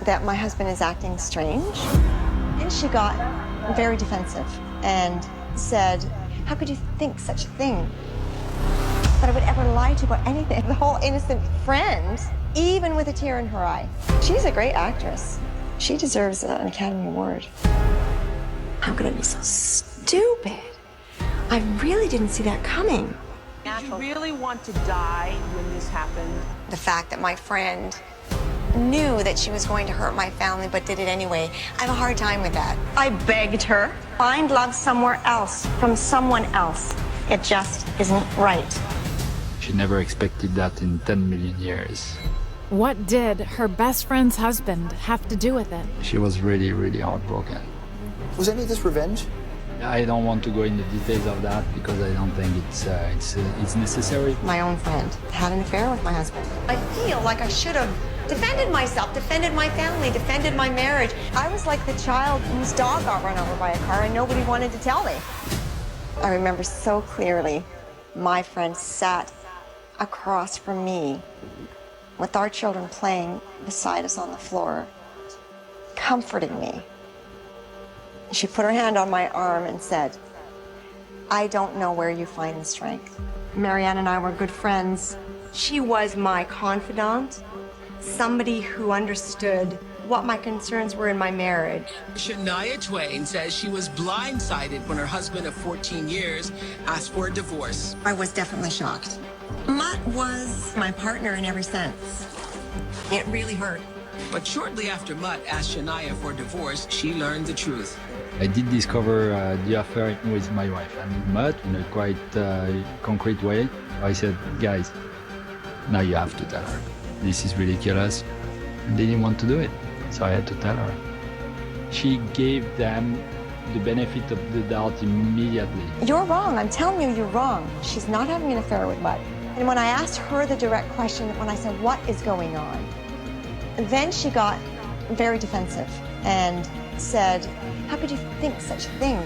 that my husband is acting strange. And she got very defensive and said, how could you think such a thing? That I would ever lie to you about anything. The whole innocent friend, even with a tear in her eye. She's a great actress. She deserves an Academy Award. How could I be so stupid? I really didn't see that coming. Did you really want to die when this happened? The fact that my friend knew that she was going to hurt my family but did it anyway, I have a hard time with that. I begged her, find love somewhere else, from someone else. It just isn't right. She never expected that in 10 million years. What did her best friend's husband have to do with it? She was really, really heartbroken. Was any of this revenge? I don't want to go into details of that because I don't think it's necessary. My own friend had an affair with my husband. I feel like I should have defended myself, defended my family, defended my marriage. I was like the child whose dog got run over by a car and nobody wanted to tell me. I remember so clearly my friend sat across from me with our children playing beside us on the floor, comforting me. She put her hand on my arm and said, I don't know where you find the strength. Marianne and I were good friends. She was my confidant, somebody who understood what my concerns were in my marriage. Shania Twain says she was blindsided when her husband of 14 years asked for a divorce. I was definitely shocked. Mutt was my partner in every sense. It really hurt. But shortly after Mutt asked Shania for a divorce, she learned the truth. I did discover the affair with my wife and Mutt in a quite concrete way. I said, guys, now you have to tell her. This is ridiculous. And they didn't want to do it, so I had to tell her. She gave them the benefit of the doubt immediately. You're wrong. I'm telling you, you're wrong. She's not having an affair with Mutt. And when I asked her the direct question, when I said, what is going on? Then she got very defensive and said, how could you think such a thing?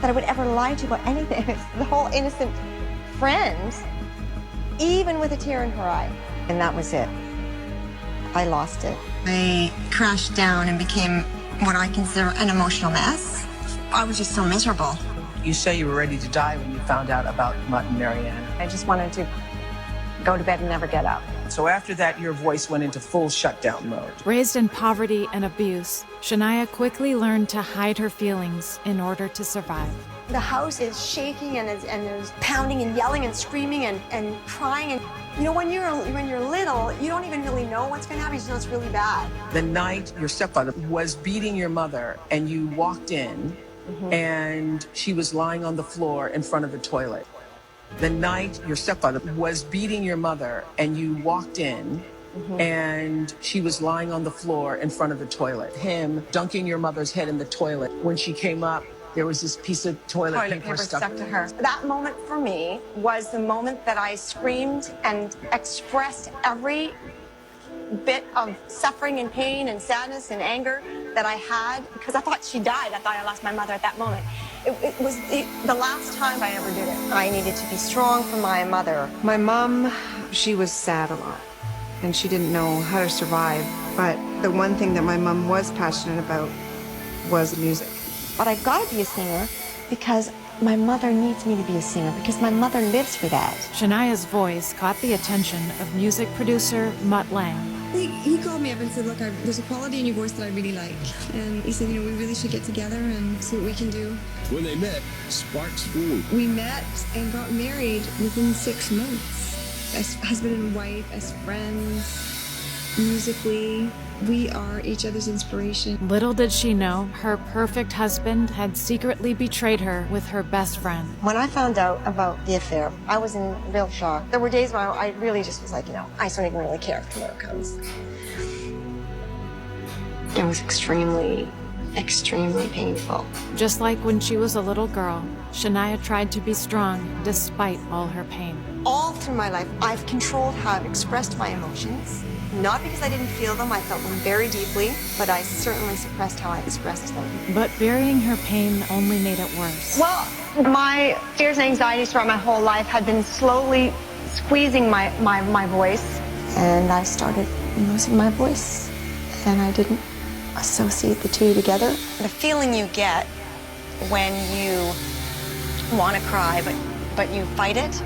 That I would ever lie to you about anything. The whole innocent friend, even with a tear in her eye. And that was it. I lost it. I crashed down and became what I consider an emotional mess. I was just so miserable. You say you were ready to die when you found out about Mutt and Marianne. I just wanted to go to bed and never get up. So after that, your voice went into full shutdown mode. Raised in poverty and abuse, Shania quickly learned to hide her feelings in order to survive. The house is shaking and there's pounding and yelling and screaming and crying. And you know, when you're little, you don't even really know what's going to happen. You just know it's really bad. The night your stepfather was beating your mother and you walked in and she was lying on the floor in front of the toilet. The night your stepfather was beating your mother and you walked in and she was lying on the floor in front of the toilet. Him dunking your mother's head in the toilet. When she came up, there was this piece of toilet paper stuck to her. That moment for me was the moment that I screamed and expressed every bit of suffering and pain and sadness and anger that I had, because I thought she died. I thought I lost my mother at that moment. It was the last time I ever did it. I needed to be strong for my mother. My mom, she was sad a lot, and she didn't know how to survive. But the one thing that my mom was passionate about was music. But I gotta be a singer because my mother needs me to be a singer, because my mother lives for that. Shania's voice caught the attention of music producer Mutt Lange. He called me up and said, look, there's a quality in your voice that I really like. And he said, you know, we really should get together and see what we can do. When they met, sparks flew. We met and got married within 6 months. As husband and wife, as friends, musically. We are each other's inspiration. Little did she know, her perfect husband had secretly betrayed her with her best friend. When I found out about the affair, I was in real shock. There were days when I really just was like, you know, I don't even really care if tomorrow comes. It was extremely, extremely painful. Just like when she was a little girl, Shania tried to be strong despite all her pain. All through my life, I've controlled how I've expressed my emotions. Not because I didn't feel them, I felt them very deeply, but I certainly suppressed how I expressed them. But burying her pain only made it worse. Well, my fears and anxieties throughout my whole life had been slowly squeezing my voice, and I started losing my voice. then I didn't associate the two together. The feeling you get when you want to cry, but you fight it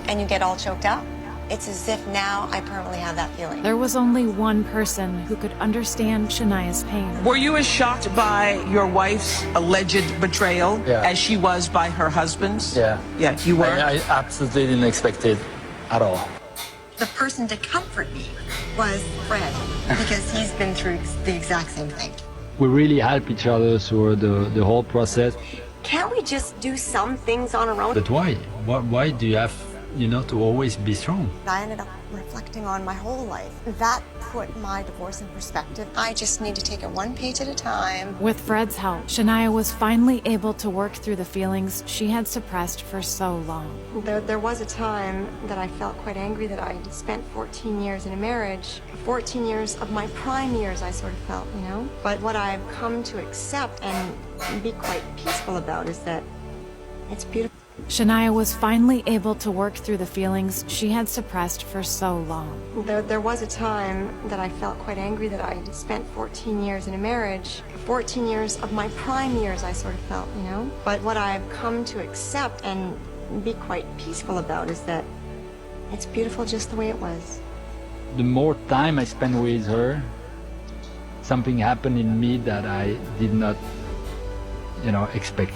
and you get all choked up, it's as if now I permanently have that feeling. There was only one person who could understand Shania's pain. Were you as shocked by your wife's alleged betrayal as she was by her husband's? Yeah. Yeah, you were? I absolutely didn't expect it at all. The person to comfort me was Fred, because he's been through the exact same thing. We really help each other through the whole process. Can't we just do some things on our own? But why? Why do you have, to always be strong? I ended up reflecting on my whole life. That put my divorce in perspective. I just need to take it one page at a time. With Fred's help, Shania was finally able to work through the feelings she had suppressed for so long. There was a time that I felt quite angry that I spent 14 years in a marriage. 14 years of my prime years, I sort of felt, But what I've come to accept and be quite peaceful about is that it's beautiful. Shania was finally able to work through the feelings she had suppressed for so long. There was a time that I felt quite angry that I spent 14 years in a marriage. 14 years of my prime years, I sort of felt, But what I've come to accept and be quite peaceful about is that it's beautiful just the way it was. The more time I spent with her, something happened in me that I did not, expect.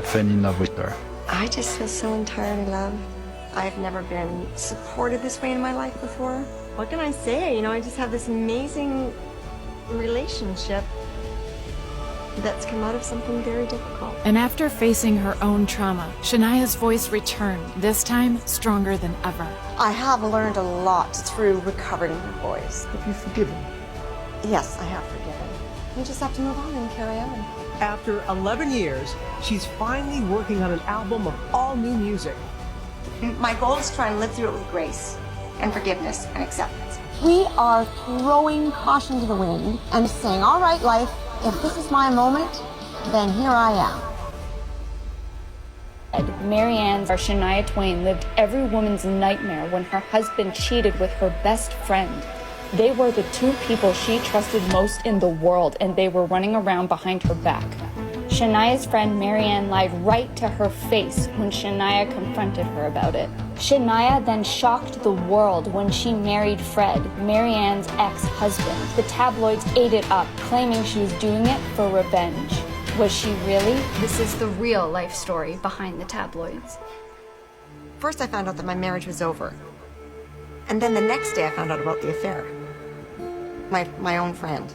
Fell in love with her. I just feel so entirely loved. I've never been supported this way in my life before. What can I say? I just have this amazing relationship that's come out of something very difficult. And after facing her own trauma, Shania's voice returned, this time stronger than ever. I have learned a lot through recovering my voice. Have you forgiven? Yes, I have forgiven. You just have to move on and carry on. After 11 years, she's finally working on an album of all new music. My goal is to try and live through it with grace and forgiveness and acceptance. We are throwing caution to the wind and saying, all right, life, if this is my moment, then here I am. Marianne's or Shania Twain lived every woman's nightmare when her husband cheated with her best friend. They were the two people she trusted most in the world, and they were running around behind her back. Shania's friend Marianne lied right to her face when Shania confronted her about it. Shania then shocked the world when she married Fred, Marianne's ex-husband. The tabloids ate it up, claiming she was doing it for revenge. Was she really? This is the real life story behind the tabloids. First, I found out that my marriage was over. And then the next day, I found out about the affair. My own friend,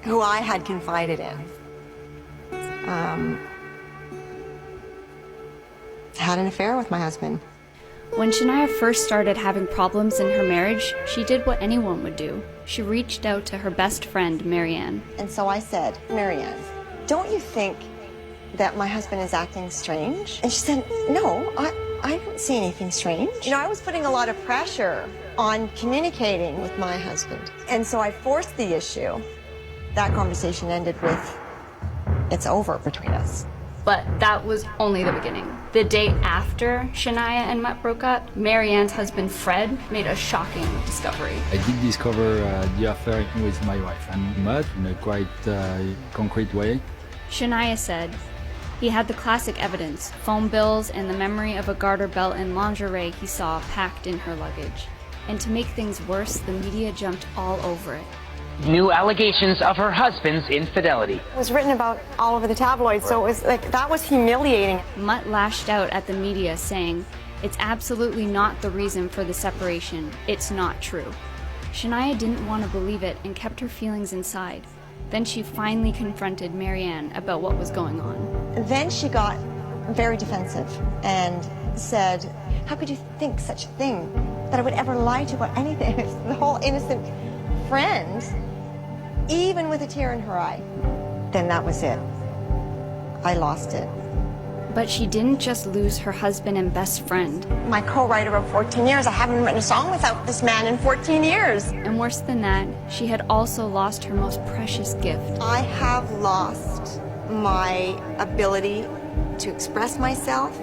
who I had confided in, had an affair with my husband. When Shania first started having problems in her marriage, she did what anyone would do. She reached out to her best friend, Marianne. And so I said, Marianne, don't you think that my husband is acting strange? And she said, no, I don't see anything strange. I was putting a lot of pressure on communicating with my husband. And so I forced the issue. That conversation ended with, it's over between us. But that was only the beginning. The day after Shania and Mutt broke up, Marianne's husband, Fred, made a shocking discovery. I did discover the affair with my wife and Mutt in a quite concrete way. Shania said, he had the classic evidence, phone bills and the memory of a garter belt and lingerie he saw packed in her luggage. And to make things worse, the media jumped all over it. New allegations of her husband's infidelity. It was written about all over the tabloids, so it was like, that was humiliating. Mutt lashed out at the media, saying, it's absolutely not the reason for the separation. It's not true. Shania didn't want to believe it and kept her feelings inside. Then she finally confronted Marianne about what was going on. Then she got very defensive and said, how could you think such a thing? That I would ever lie to you about anything? The whole innocent friend, even with a tear in her eye. Then that was it. I lost it. But she didn't just lose her husband and best friend. My co-writer of 14 years. I haven't written a song without this man in 14 years. And worse than that, she had also lost her most precious gift. I have lost my ability to express myself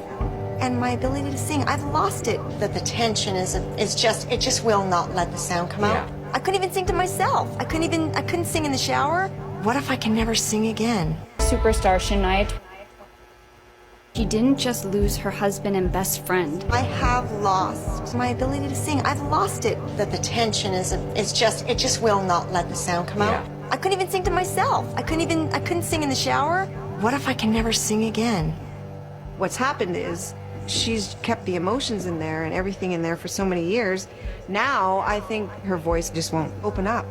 and my ability to sing. I've lost it. That the tension is just, it just will not let the sound come out. I couldn't even sing to myself. I couldn't sing in the shower. What if I can never sing again? Superstar Shania Twain. She didn't just lose her husband and best friend. I have lost my ability to sing. I've lost it. That the tension it just will not let the sound come out. I couldn't even sing to myself. I couldn't sing in the shower. What if I can never sing again? What's happened is she's kept the emotions in there and everything in there for so many years. Now I think her voice just won't open up.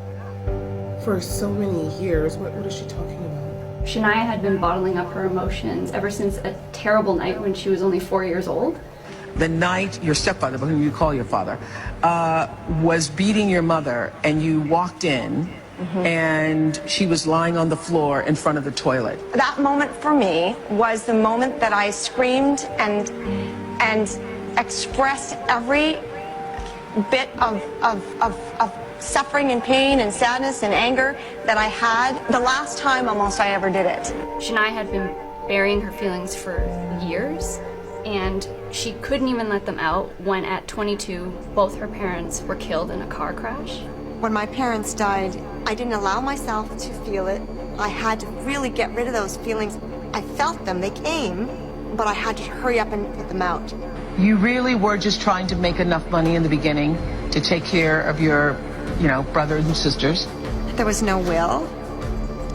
For so many years, what is she talking about? Shania had been bottling up her emotions ever since a terrible night when she was only 4 years old. The night your stepfather, who you call your father, was beating your mother, and you walked in, and she was lying on the floor in front of the toilet. That moment for me was the moment that I screamed and expressed every bit of suffering and pain and sadness and anger that I had the last time almost I ever did it. Shania had been burying her feelings for years, and she couldn't even let them out when at 22, both her parents were killed in a car crash. When my parents died, I didn't allow myself to feel it. I had to really get rid of those feelings. I felt them, they came, but I had to hurry up and put them out. You really were just trying to make enough money in the beginning to take care of your, brothers and sisters. There was no will,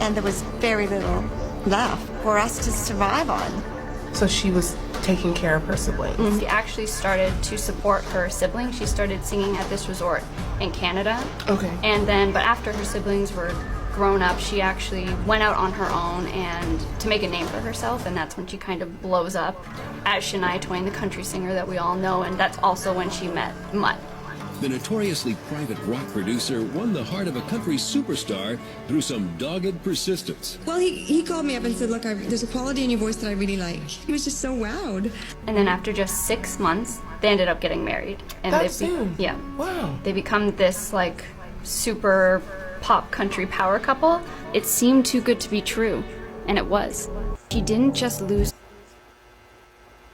and there was very little left for us to survive on. So she was taking care of her siblings. She actually started to support her siblings. She started singing at this resort in Canada. Okay. But after her siblings were grown up, she actually went out on her own and to make a name for herself, and that's when she kind of blows up as Shania Twain, the country singer that we all know, and that's also when she met Mutt. The notoriously private rock producer won the heart of a country superstar through some dogged persistence. Well, he called me up and said, look, there's a quality in your voice that I really like. He was just so wowed. And then after just 6 months, they ended up getting married. And That soon? Yeah. Wow. They become this super pop country power couple. It seemed too good to be true, and it was. She didn't just lose.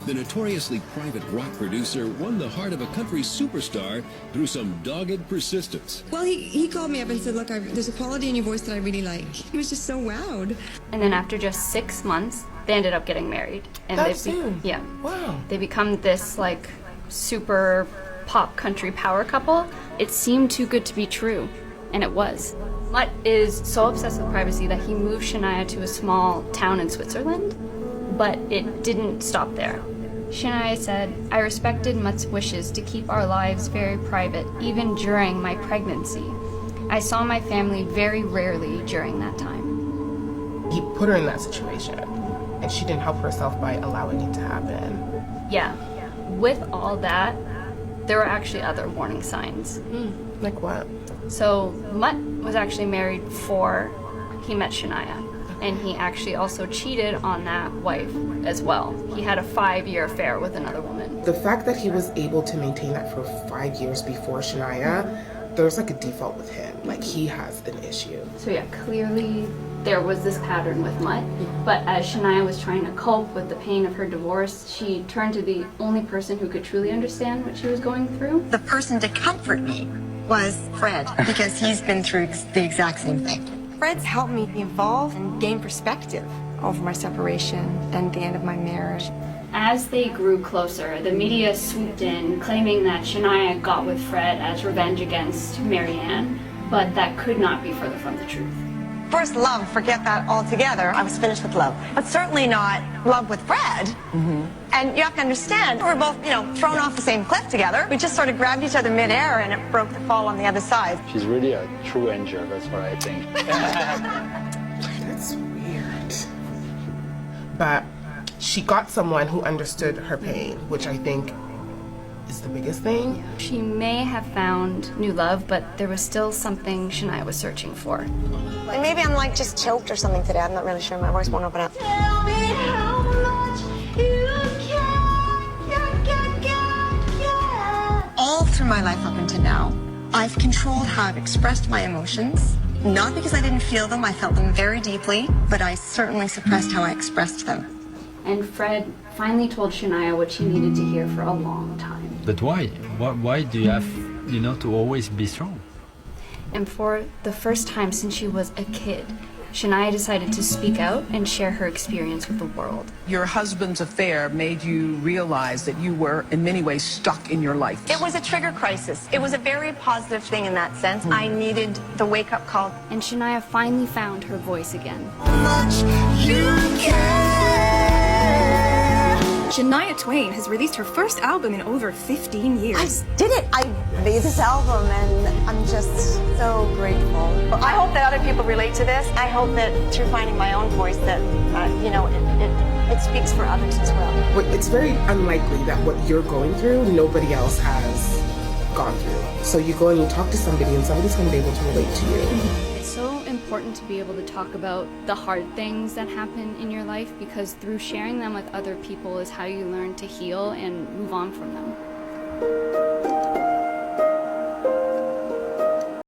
The notoriously private rock producer won the heart of a country superstar through some dogged persistence. Well, he called me up and said, look, there's a quality in your voice that I really like. He was just so wowed. And then after just 6 months, they ended up getting married. And That soon? Yeah. Wow. They become this super pop country power couple. It seemed too good to be true, and it was. Mutt is so obsessed with privacy that he moved Shania to a small town in Switzerland, but it didn't stop there. Shania said, I respected Mutt's wishes to keep our lives very private, even during my pregnancy. I saw my family very rarely during that time. He put her in that situation, and she didn't help herself by allowing it to happen. Yeah. With all that, there were actually other warning signs. Like what? So Mutt was actually married before he met Shania, and he actually also cheated on that wife as well. He had a 5-year affair with another woman. The fact that he was able to maintain that for 5 years before Shania, there's a default with him. He has an issue. So yeah, clearly there was this pattern with Mutt, but as Shania was trying to cope with the pain of her divorce, she turned to the only person who could truly understand what she was going through. The person to comfort me was Fred, because he's been through the exact same thing. Fred's helped me evolve and gain perspective over my separation and the end of my marriage. As they grew closer, the media swooped in, claiming that Shania got with Fred as revenge against Marianne, but that could not be further from the truth. First love, forget that altogether. I was finished with love, but certainly not love with Fred. And you have to understand, we're both, thrown off the same cliff together. We just sort of grabbed each other midair, and it broke the fall on the other side. She's really a true angel, that's what I think. That's weird. But she got someone who understood her pain, which I think is the biggest thing. She may have found new love, but there was still something Shania was searching for. And maybe I'm just choked or something today. I'm not really sure. My voice won't open up. Tell me how much you care. All through my life up until now, I've controlled how I've expressed my emotions. Not because I didn't feel them. I felt them very deeply, but I certainly suppressed how I expressed them. And Fred finally told Shania what she needed to hear for a long time. But why? Why do you have, to always be strong? And for the first time since she was a kid, Shania decided to speak out and share her experience with the world. Your husband's affair made you realize that you were, in many ways, stuck in your life. It was a trigger crisis. It was a very positive thing in that sense. I needed the wake-up call. And Shania finally found her voice again. Shania Twain has released her first album in over 15 years. I did it! I made this album and I'm just so grateful. I hope that other people relate to this. I hope that through finding my own voice that, you know, it speaks for others as well. It's very unlikely that what you're going through, nobody else has gone through. So you go and you talk to somebody and somebody's going to be able to relate to you. It's so important to be able to talk about the hard things that happen in your life, because through sharing them with other people is how you learn to heal and move on from them.